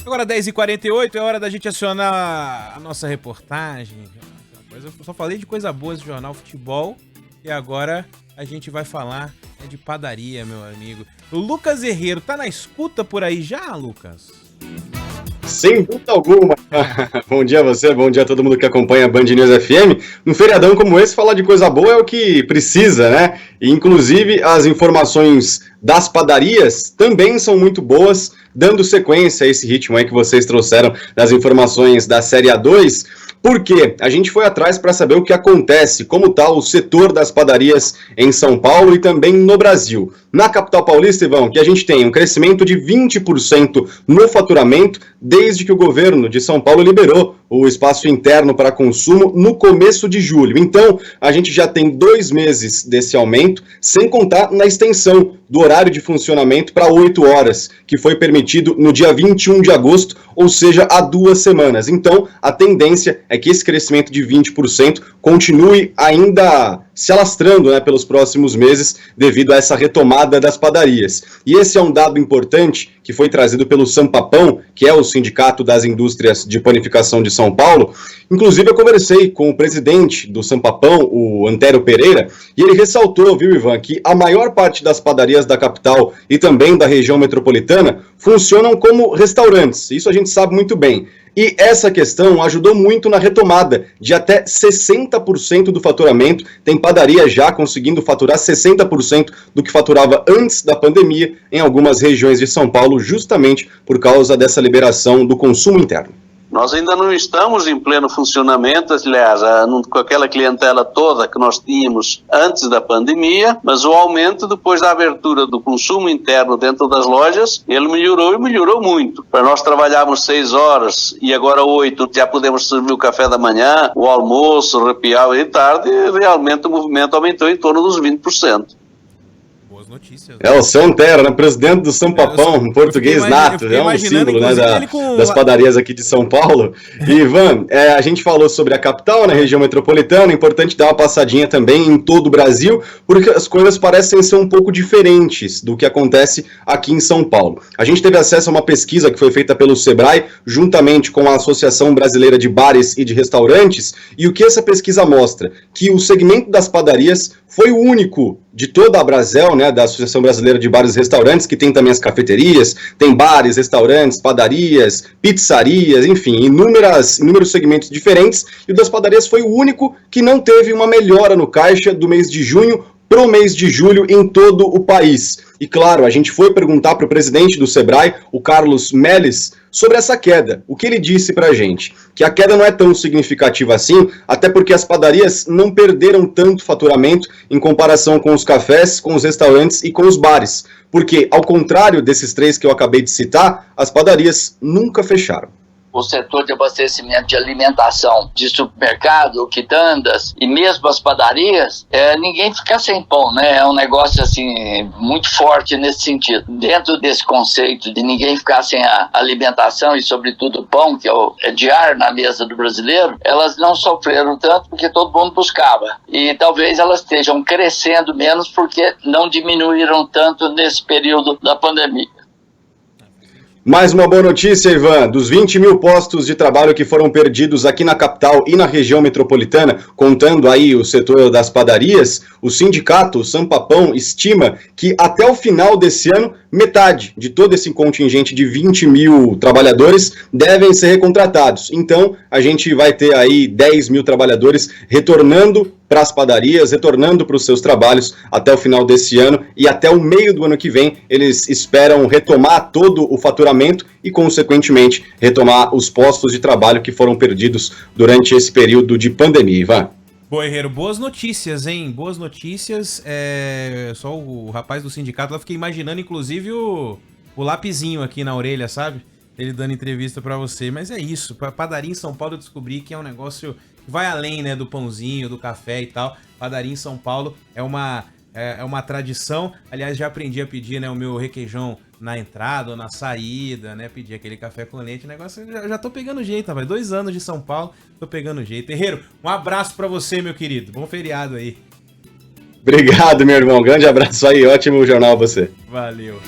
Agora 10h48, é hora da gente acionar a nossa reportagem. Eu só falei de coisa boa do jornal Futebol e agora a gente vai falar de padaria, meu amigo. O Lucas Herreiro tá na escuta por aí já, Lucas? Sem dúvida alguma. Bom dia a você, bom dia a todo mundo que acompanha a Band News FM. Num feriadão como esse, falar de coisa boa é o que precisa, né? E, inclusive, as informações das padarias também são muito boas, dando sequência a esse ritmo aí que vocês trouxeram das informações da Série A2. Porque a gente foi atrás para saber o que acontece, como está o setor das padarias em São Paulo e também no Brasil. Na capital paulista, Ivão, que a gente tem um crescimento de 20% no faturamento desde que o governo de São Paulo liberou o espaço interno para consumo no começo de julho. Então, a gente já tem 2 meses desse aumento, sem contar na extensão do horário de funcionamento para 8 horas, que foi permitido no dia 21 de agosto, ou seja, há 2 semanas. Então, a tendência é que esse crescimento de 20% continue ainda se alastrando, né, pelos próximos meses devido a essa retomada das padarias. E esse é um dado importante que foi trazido pelo Sampapão, que é o Sindicato das Indústrias de Panificação de São Paulo. Inclusive, eu conversei com o presidente do Sampapão, o Antério Pereira, e ele ressaltou, viu, Ivan, que a maior parte das padarias da capital e também da região metropolitana funcionam como restaurantes. Isso a gente sabe muito bem. E essa questão ajudou muito na retomada de até 60% do faturamento. Tem padaria já conseguindo faturar 60% do que faturava antes da pandemia em algumas regiões de São Paulo, justamente por causa dessa liberação do consumo interno. Nós ainda não estamos em pleno funcionamento, aliás, com aquela clientela toda que nós tínhamos antes da pandemia, mas o aumento depois da abertura do consumo interno dentro das lojas, ele melhorou e melhorou muito. Para nós trabalharmos 6 horas e agora 8, já podemos servir o café da manhã, o almoço, o happy e tarde, e realmente o movimento aumentou em torno dos 20%. Notícias. É o seu Antero, né? Presidente do Sampapão, um português nato, é um símbolo, né, das padarias aqui de São Paulo. E, Ivan, a gente falou sobre a capital, na região metropolitana, é importante dar uma passadinha também em todo o Brasil, porque as coisas parecem ser um pouco diferentes do que acontece aqui em São Paulo. A gente teve acesso a uma pesquisa que foi feita pelo Sebrae, juntamente com a Associação Brasileira de Bares e de Restaurantes, e o que essa pesquisa mostra? Que o segmento das padarias foi o único de toda a Brasel, né, da Associação Brasileira de Bares e Restaurantes, que tem também as cafeterias, tem bares, restaurantes, padarias, pizzarias, enfim, inúmeros segmentos diferentes, e o das padarias foi o único que não teve uma melhora no caixa do mês de junho para o mês de julho em todo o país. E claro, a gente foi perguntar para o presidente do Sebrae, o Carlos Melles, sobre essa queda. O que ele disse para a gente? Que a queda não é tão significativa assim, até porque as padarias não perderam tanto faturamento em comparação com os cafés, com os restaurantes e com os bares. Porque, ao contrário desses 3 que eu acabei de citar, as padarias nunca fecharam. O setor de abastecimento de alimentação, de supermercado, quitandas e mesmo as padarias, ninguém fica sem pão, né? É um negócio assim muito forte nesse sentido. Dentro desse conceito de ninguém ficar sem a alimentação e sobretudo o pão, que é diário na mesa do brasileiro, elas não sofreram tanto porque todo mundo buscava. E talvez elas estejam crescendo menos porque não diminuíram tanto nesse período da pandemia. Mais uma boa notícia, Ivan, dos 20 mil postos de trabalho que foram perdidos aqui na capital e na região metropolitana, contando aí o setor das padarias, o sindicato, o Sampapão, estima que até o final desse ano, metade de todo esse contingente de 20 mil trabalhadores devem ser recontratados. Então, a gente vai ter aí 10 mil trabalhadores retornando para as padarias, retornando para os seus trabalhos até o final desse ano e até o meio do ano que vem eles esperam retomar todo o faturamento e, consequentemente, retomar os postos de trabalho que foram perdidos durante esse período de pandemia, Ivan. Boa, Herreiro, boas notícias, hein? Boas notícias. Só o rapaz do sindicato lá, fiquei imaginando, inclusive, o lapizinho aqui na orelha, sabe? Ele dando entrevista pra você. Mas é isso, pra padaria em São Paulo eu descobri que é um negócio que vai além, né, do pãozinho, do café e tal. Padaria em São Paulo é uma tradição. Aliás, já aprendi a pedir, né, o meu requeijão na entrada ou na saída, né? Pedir aquele café com leite, o negócio, já tô pegando jeito, rapaz. 2 anos de São Paulo, tô pegando jeito. Herreiro, um abraço pra você, meu querido. Bom feriado aí. Obrigado, meu irmão. Grande abraço aí, ótimo jornal a você. Valeu.